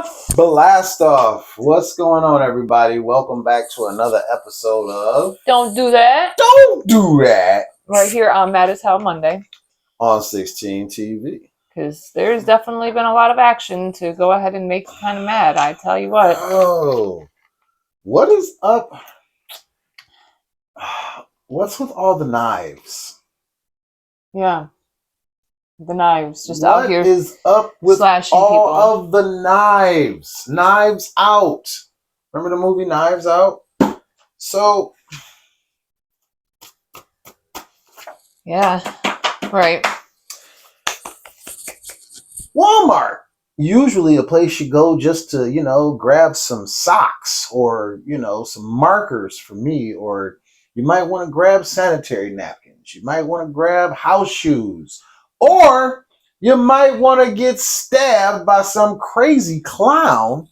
off. Blast off. What's going on, everybody? Welcome back to another episode of Don't Do That. Don't Do That. Right here on Mad as Hell Monday. On 16 TV. Because there's definitely been a lot of action to go ahead and make you kind of mad. I tell you what. Oh. What is up? What's with all the knives? Yeah. The knives just out here. What is up with all people. of the knives? Knives Out. Remember the movie Knives Out? So. Yeah. Right. Walmart. Usually a place you go just to, grab some socks or, some markers for me, or you might want to grab sanitary napkins. You might want to grab house shoes, or you might want to get stabbed by some crazy clown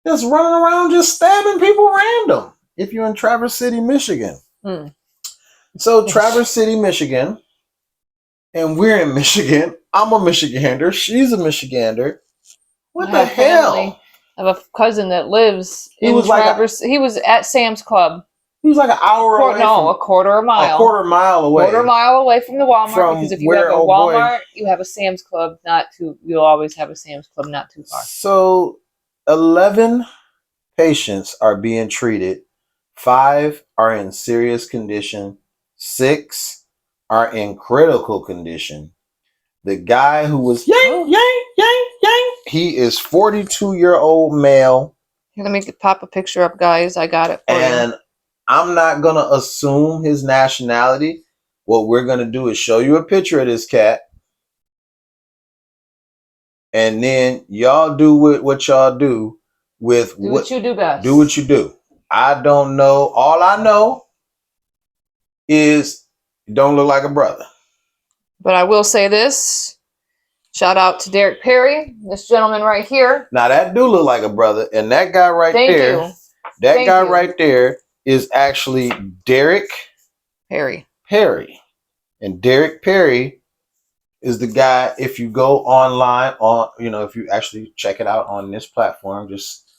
that's running around just stabbing people random if you're in Traverse City, Michigan. So Traverse City, Michigan, and we're in Michigan. I'm a Michigander. She's a Michigander. What the hell? I have a cousin that lives in Traverse. He was at Sam's Club. He was like an hour away. No, a quarter mile. A quarter mile away. Quarter mile away from the Walmart. Because if you have a Walmart, you have a Sam's Club. You'll always have a Sam's Club not too far. So 11 patients are being treated. 5 are in serious condition. 6 are in critical condition. The guy who was yank, he is 42-year-old male. Here, let me pop a picture up, guys. I got it for you. I'm not going to assume his nationality. What we're going to do is show you a picture of this cat. And then y'all do what y'all do with what you do best. Do what you do. I don't know. All I know is you don't look like a brother. But I will say this. Shout out to Derek Perry, this gentleman right here. Now that do look like a brother, and that guy right there, that guy right there is actually Derek Perry. And Derek Perry is the guy. If you go online if you actually check it out on this platform, just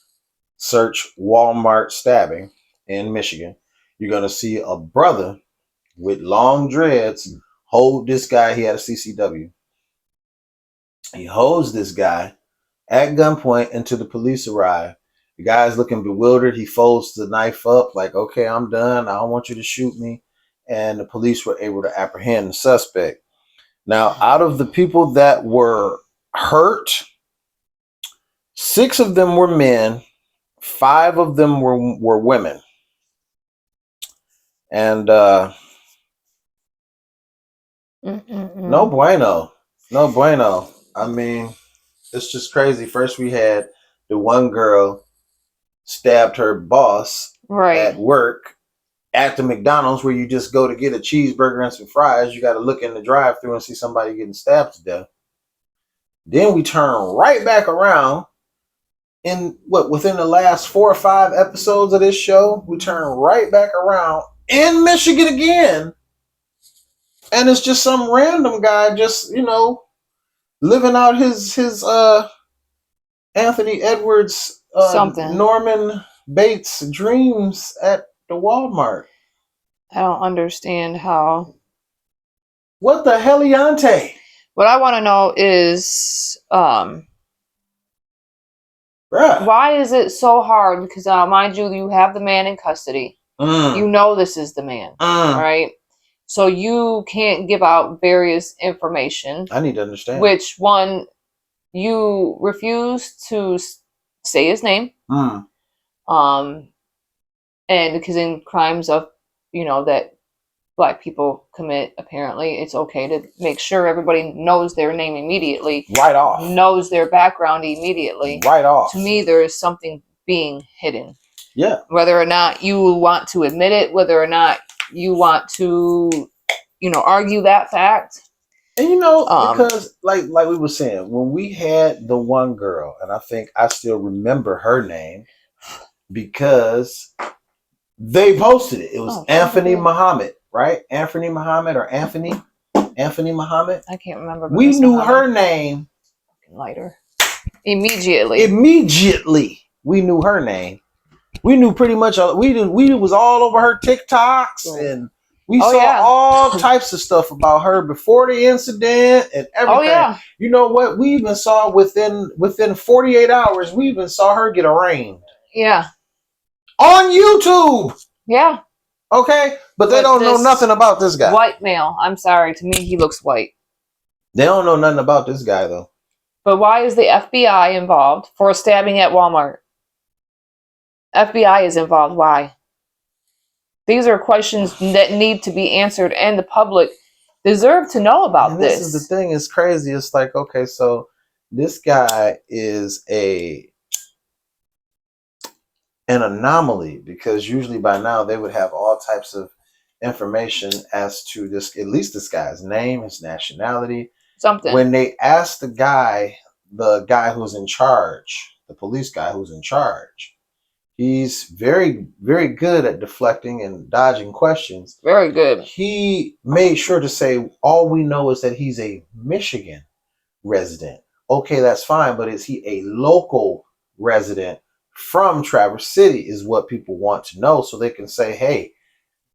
search Walmart stabbing in Michigan, you're gonna see a brother with long dreads hold this guy. He had a CCW. He holds this guy at gunpoint until the police arrive. The guy's looking bewildered. He folds the knife up like, okay, I'm done. I don't want you to shoot me. And the police were able to apprehend the suspect. Now, out of the people that were hurt, 6 of them were men. 5 of them were women. And no bueno. No bueno. I mean, it's just crazy. First, we had the one girl stabbed her boss at work at the McDonald's, where you just go to get a cheeseburger and some fries. You got to look in the drive-thru and see somebody getting stabbed to death. Then we turn right back around within the last 4 or 5 episodes of this show, we turn right back around in Michigan again. And it's just some random guy just, living out his Anthony Edwards, Norman Bates dreams at the Walmart. I don't understand how. What the heliante? What I want to know is, why is it so hard? Because mind you have the man in custody. You know this is the man, right? So you can't give out various information. I need to understand. Which one you refuse to say his name. And because in crimes of, that Black people commit, apparently, it's okay to make sure everybody knows their name immediately. Right off. Knows their background immediately. Right off. To me, there is something being hidden. Yeah. Whether or not you want to admit it, whether or not you want to, argue that fact. And because like we were saying, when we had the one girl, and I think I still remember her name because they posted it. It was Anthony Muhammad, right? Anthony Muhammad or Anthony Muhammad. I can't remember. We knew her name. Lighter. Immediately, we knew her name. We knew pretty much. We was all over her TikToks, and we saw all types of stuff about her before the incident and everything. Oh yeah. You know what? We even saw within 48 hours. We even saw her get arraigned. Yeah. On YouTube. Yeah. Okay, but they don't know nothing about this guy. White male. I'm sorry. To me, he looks white. They don't know nothing about this guy though. But why is the FBI involved for a stabbing at Walmart? FBI is involved. Why? These are questions that need to be answered, and the public deserve to know about this. This is the thing. It's crazy. It's like, okay, so this guy is an anomaly, because usually by now they would have all types of information as to this, at least this guy's name, his nationality, something. When they asked the guy who's in charge, the police guy who's in charge, he's very, very good at deflecting and dodging questions. Very good. He made sure to say, all we know is that he's a Michigan resident. Okay, that's fine, but is he a local resident from Traverse City is what people want to know, so they can say, hey,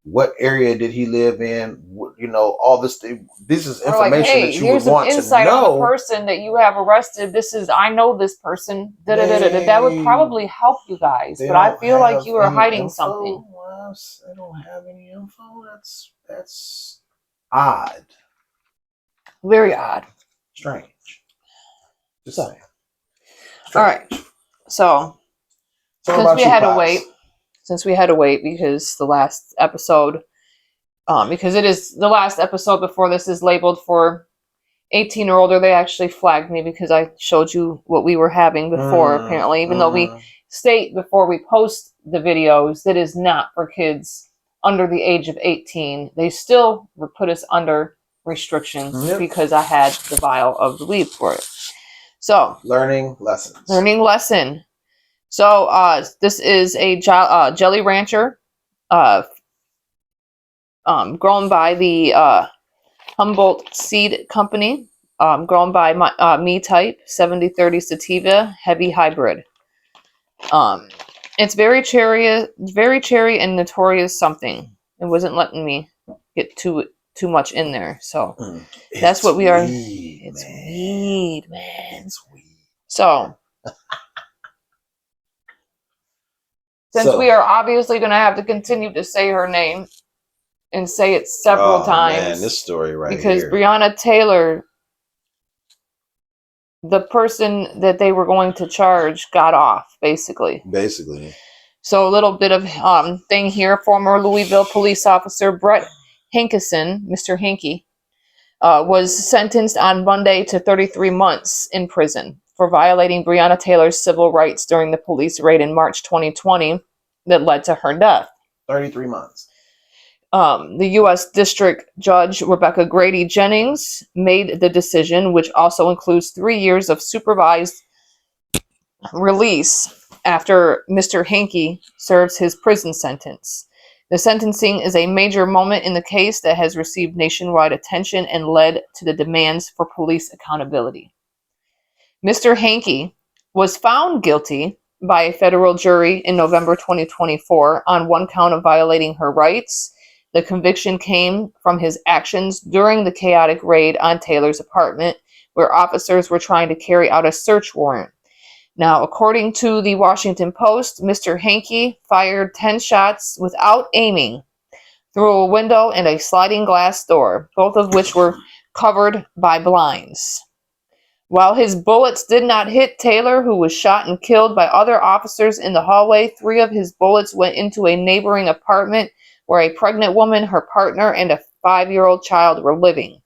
what area did he live in? You know, all this. This is information like, hey, that you would want to know. Here's some insight on the person that you have arrested. I know this person. That would probably help you guys. But I feel like you are hiding something. Well, I don't have any info. That's odd. Very odd. Strange. Just saying. All right. So since we had to wait because the last episode, because it is the last episode before this is labeled for 18 or older, they actually flagged me because I showed you what we were having before, apparently, even though we state before we post the videos that is not for kids under the age of 18. They still put us under restrictions because I had the vial of the weed for it. So, learning lesson. So, this is a Jelly Rancher, grown by the Humboldt Seed Company, grown by Me Type 7030 Sativa Heavy Hybrid. It's very cherry and notorious something. It wasn't letting me get too much in there, so that's what we are. It's weed, man. It's weed. So. Since we are obviously going to have to continue to say her name and say it several times. Man, this story right because here. Breonna Taylor, the person that they were going to charge, got off, basically. So a little bit of thing here. Former Louisville police officer Brett Hankison, Mr. Hanky, was sentenced on Monday to 33 months in prison for violating Breonna Taylor's civil rights during the police raid in March 2020 that led to her death. 33 months. The U.S. District Judge Rebecca Grady Jennings made the decision, which also includes 3 years of supervised release after Mr. Hankey serves his prison sentence. The sentencing is a major moment in the case that has received nationwide attention and led to the demands for police accountability. Mr. Hankey was found guilty by a federal jury in November 2024 on one count of violating her rights. The conviction came from his actions during the chaotic raid on Taylor's apartment, where officers were trying to carry out a search warrant. Now, according to the Washington Post, Mr. Hankey fired 10 shots without aiming through a window and a sliding glass door, both of which were covered by blinds. While his bullets did not hit Taylor, who was shot and killed by other officers in the hallway, 3 of his bullets went into a neighboring apartment where a pregnant woman, her partner, and a 5-year-old child were living.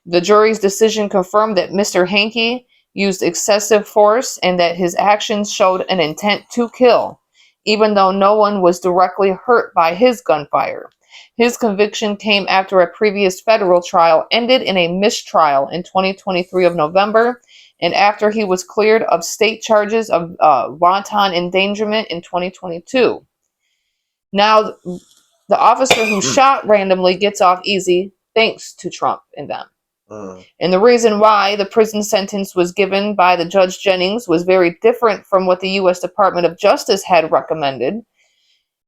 The jury's decision confirmed that Mr. Hankey used excessive force and that his actions showed an intent to kill, even though no one was directly hurt by his gunfire. His conviction came after a previous federal trial ended in a mistrial in 2023 of November, and after he was cleared of state charges of wanton endangerment in 2022. Now, the officer who shot randomly gets off easy thanks to Trump and them. And the reason why the prison sentence was given by the Judge Jennings was very different from what the U.S. Department of Justice had recommended.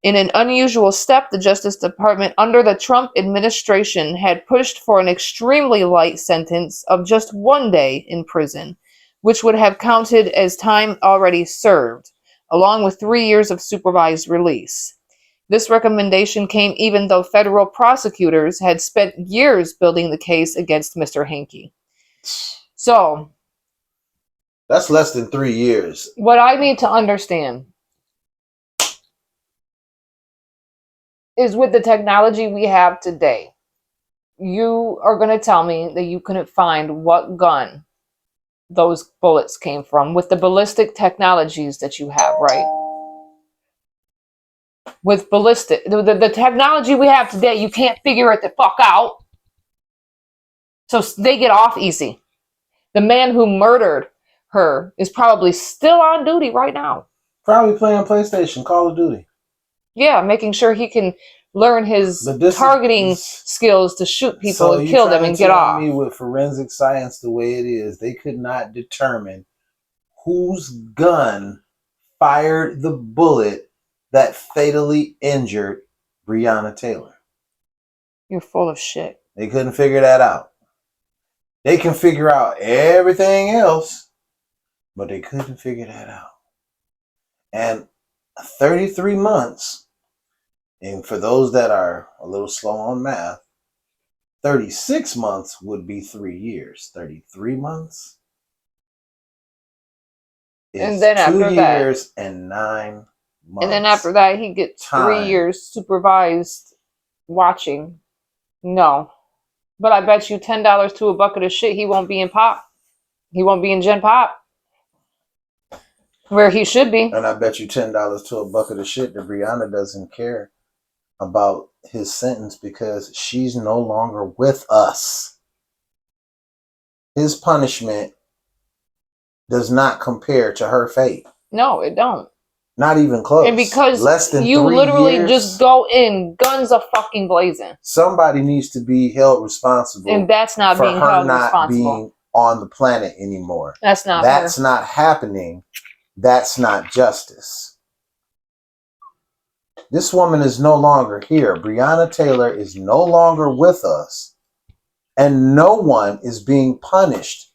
In an unusual step, the Justice Department under the Trump administration had pushed for an extremely light sentence of just 1 day in prison, which would have counted as time already served, along with 3 years of supervised release. This recommendation came even though federal prosecutors had spent years building the case against Mr. Hankey. So, that's less than 3 years. What I need to understand is with the technology we have today, you are going to tell me that you couldn't find what gun those bullets came from with the ballistic technologies that you have, right? With ballistic, the technology we have today, you can't figure it the fuck out. So they get off easy. The man who murdered her is probably still on duty right now. Probably playing PlayStation, Call of Duty. Yeah, making sure he can learn his targeting skills to shoot people and kill them and get off. Me with forensic science the way it is, they could not determine whose gun fired the bullet that fatally injured Breonna Taylor. You're full of shit. They couldn't figure that out. They can figure out everything else, but they couldn't figure that out. And 33 months, and for those that are a little slow on math, 36 months would be 3 years. 33 months is and then 2 years and 9 months. And then after that, he gets 3 years supervised watching. No. But I bet you $10 to a bucket of shit, he won't be in Pop. He won't be in Gen Pop. Where he should be. And I bet you $10 to a bucket of shit that Breonna doesn't care about his sentence because she's no longer with us. His punishment does not compare to her fate. No, it don't. Not even close. And because less than you 3 literally years, just go in, guns are fucking blazing. Somebody needs to be held responsible. And that's not for being her held not responsible. Being on the planet anymore. That's not That's her. not happening. That's not justice. This woman is no longer here. Breonna Taylor is no longer with us. And no one is being punished.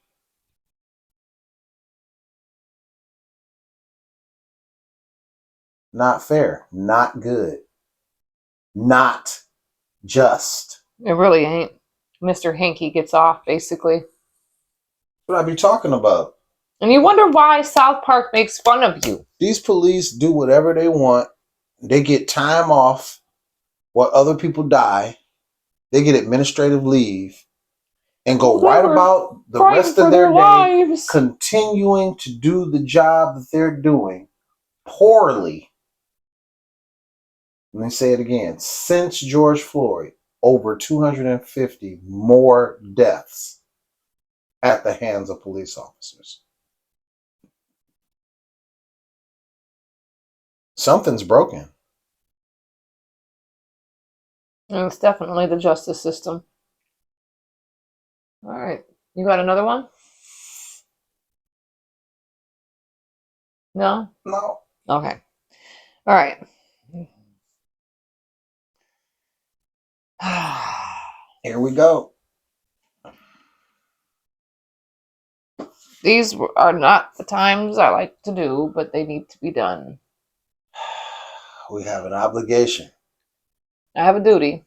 Not fair. Not good. Not just. It really ain't. Mr. Hankey gets off, basically. What I be talking about. And you wonder why South Park makes fun of you. These police do whatever they want. They get time off while other people die. They get administrative leave and go right about the rest of their day continuing to do the job that they're doing poorly. Let me say it again. Since George Floyd, over 250 more deaths at the hands of police officers. Something's broken. And it's definitely the justice system. All right. You got another one? No? No. Okay. All right. Here we go. These are not the times I like to do, but they need to be done. We have an obligation. I have a duty.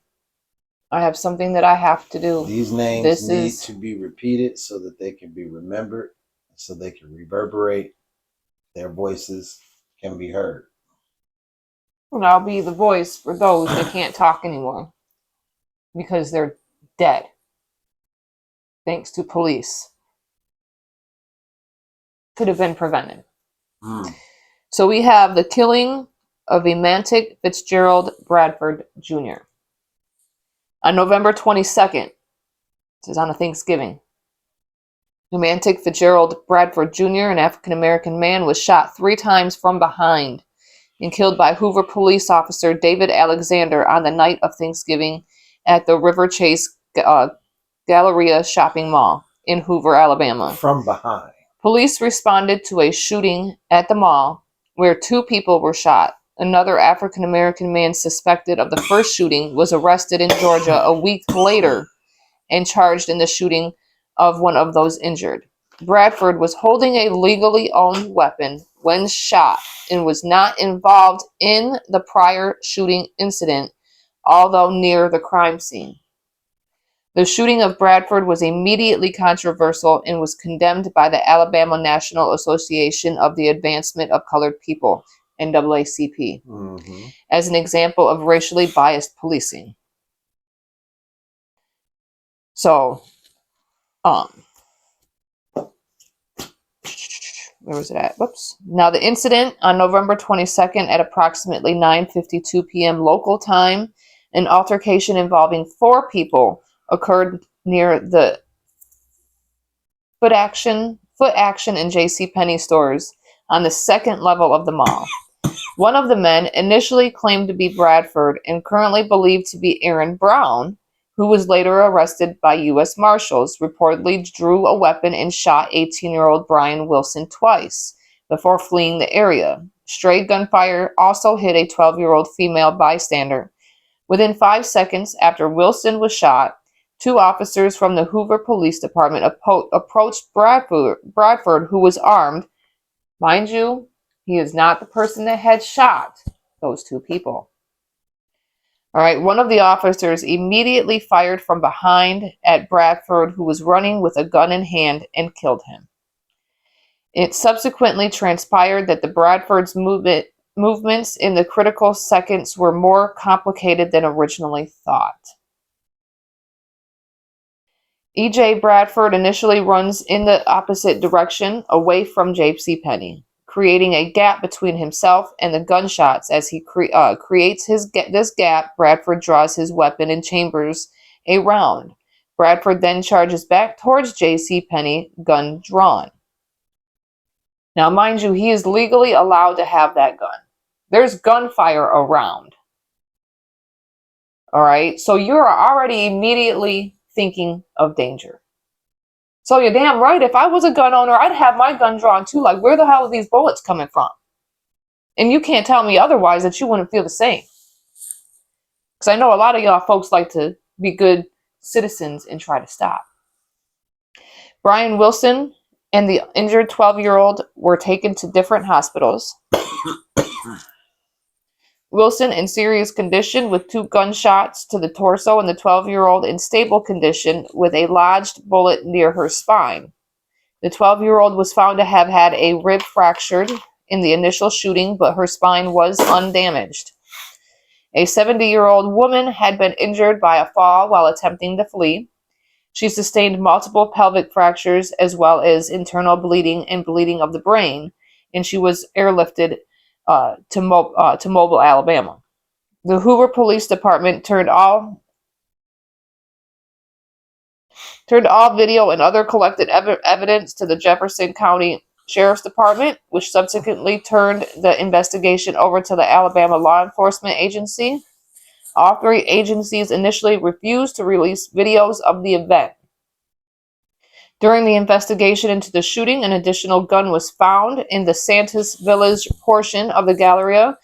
I have something that I have to do. These names need to be repeated so that they can be remembered, so they can reverberate. Their voices can be heard. And I'll be the voice for those that can't talk anymore because they're dead. Thanks to police. Could have been prevented. So we have the killing of Emantic Fitzgerald Bradford Jr. On November 22nd, this is on a Thanksgiving, Emantic Fitzgerald Bradford Jr., an African-American man, was shot 3 times from behind and killed by Hoover police officer David Alexander on the night of Thanksgiving at the River Chase Galleria shopping mall in Hoover, Alabama. From behind. Police responded to a shooting at the mall where 2 people were shot. Another African-American man suspected of the first shooting was arrested in Georgia a week later and charged in the shooting of one of those injured. Bradford was holding a legally owned weapon when shot and was not involved in the prior shooting incident, although near the crime scene. The shooting of Bradford was immediately controversial and was condemned by the Alabama National Association of the Advancement of Colored People, NAACP, as an example of racially biased policing. So, where was it at? Whoops. Now, the incident on November 22nd at approximately 9:52 p.m. local time, an altercation involving 4 people occurred near the Foot Action and JCPenney stores on the 2nd level of the mall. One of the men, initially claimed to be Bradford and currently believed to be Aaron Brown, who was later arrested by U.S. Marshals, reportedly drew a weapon and shot 18-year-old Brian Wilson twice before fleeing the area. Stray gunfire also hit a 12-year-old female bystander. Within 5 seconds after Wilson was shot, 2 officers from the Hoover Police Department approached Bradford, who was armed. Mind you, he is not the person that had shot those 2 people. All right, one of the officers immediately fired from behind at Bradford, who was running with a gun in hand, and killed him. It subsequently transpired that the Bradford's movements in the critical seconds were more complicated than originally thought. E.J. Bradford initially runs in the opposite direction, away from JCPenney, creating a gap between himself and the gunshots. As he creates this gap, Bradford draws his weapon and chambers a round. Bradford then charges back towards JCPenney, gun drawn. Now, mind you, he is legally allowed to have that gun. There's gunfire around. All right, so you're already immediately thinking of danger. So you're damn right, if I was a gun owner, I'd have my gun drawn too. Like, where the hell are these bullets coming from? And you can't tell me otherwise that you wouldn't feel the same. Because I know a lot of y'all folks like to be good citizens and try to stop. Brian Wilson and the injured 12-year-old were taken to different hospitals. Wilson in serious condition with 2 gunshots to the torso, and the 12-year-old in stable condition with a lodged bullet near her spine. The 12-year-old was found to have had a rib fractured in the initial shooting, but her spine was undamaged. A 70-year-old woman had been injured by a fall while attempting to flee. She sustained multiple pelvic fractures as well as internal bleeding and bleeding of the brain, and she was airlifted to Mobile, Alabama. The Hoover Police Department turned all video and other collected evidence to the Jefferson County Sheriff's Department, which subsequently turned the investigation over to the Alabama Law Enforcement Agency. All 3 agencies initially refused to release videos of the event. During the investigation into the shooting, an additional gun was found in the Santos Village portion of the Galleria.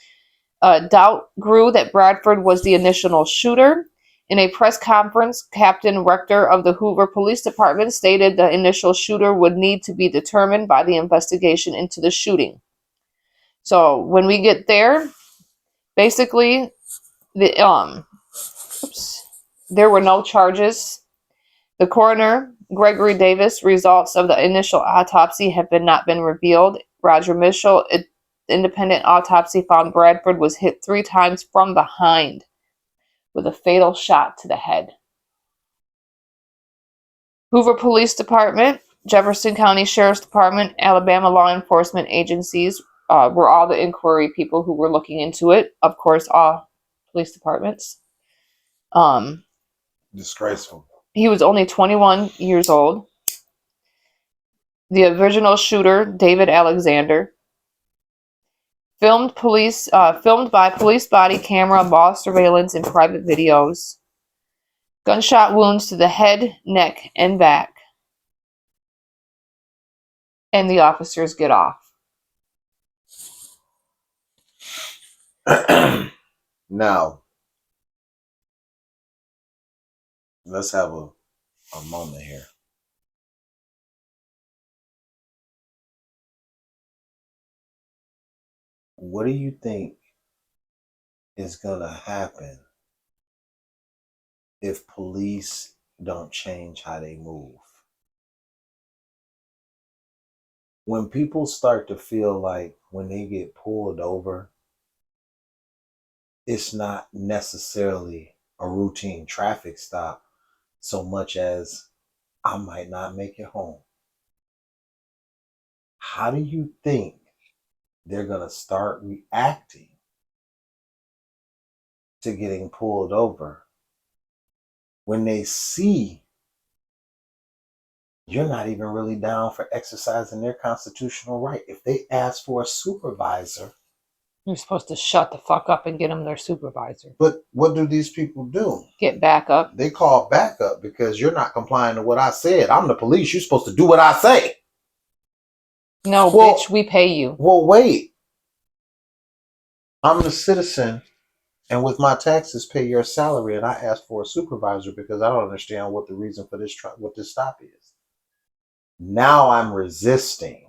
Doubt grew that Bradford was the initial shooter. In a press conference, Captain Rector of the Hoover Police Department stated the initial shooter would need to be determined by the investigation into the shooting. So when we get there, basically, there were no charges. The coroner, Gregory Davis, results of the initial autopsy have not been revealed. Roger Mitchell, independent autopsy, found Bradford was hit 3 times from behind with a fatal shot to the head. Hoover Police Department, Jefferson County Sheriff's Department, Alabama law enforcement agencies were all the inquiry people who were looking into it. Of course, all police departments. Disgraceful. He was only 21 years old. The original shooter, David Alexander, filmed by police body camera, mall surveillance, and private videos. Gunshot wounds to the head, neck, and back. And the officers get off. Now, let's have a moment here. What do you think is going to happen if police don't change how they move? When people start to feel like when they get pulled over, it's not necessarily a routine traffic stop so much as I might not make it home. How do you think they're going to start reacting to getting pulled over when they see you're not even really down for exercising their constitutional right? If they ask for a supervisor, you're supposed to shut the fuck up and get them their supervisor. But what do these people do? Get back up. They call backup because you're not complying to what I said. I'm the police. You're supposed to do what I say. No, bitch, we pay you. Well, wait. I'm the citizen, and with my taxes pay your salary, and I ask for a supervisor because I don't understand what the reason for what this stop is. Now I'm resisting.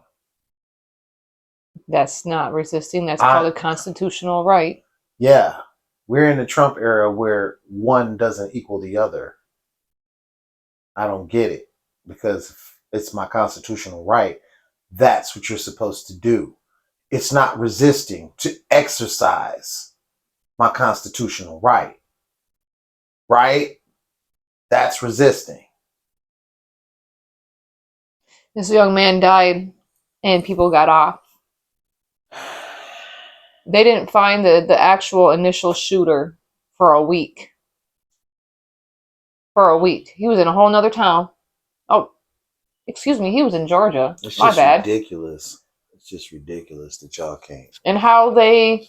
That's not resisting. That's called a constitutional right. Yeah. We're in the Trump era where one doesn't equal the other. I don't get it because it's my constitutional right. That's what you're supposed to do. It's not resisting to exercise my constitutional right. Right? That's resisting. This young man died and people got off. They didn't find the actual initial shooter for a week. For a week. He was in a whole nother town. Oh, excuse me. He was in Georgia. It's My just bad. Ridiculous. It's just ridiculous that y'all can't. And how they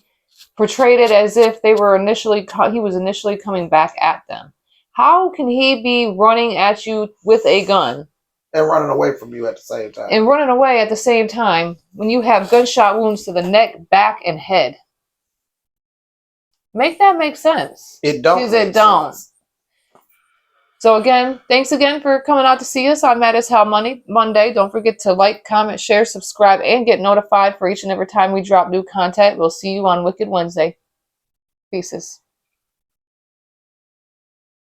portrayed it as if they were he was initially coming back at them. How can he be running at you with a gun? And running away from you at the same time. And running away at the same time when you have gunshot wounds to the neck, back, and head. Make that make sense. It don't. Because it don't. So again, thanks again for coming out to see us on Mad as Hell Monday. Don't forget to like, comment, share, subscribe, and get notified for each and every time we drop new content. We'll see you on Wicked Wednesday. Peace.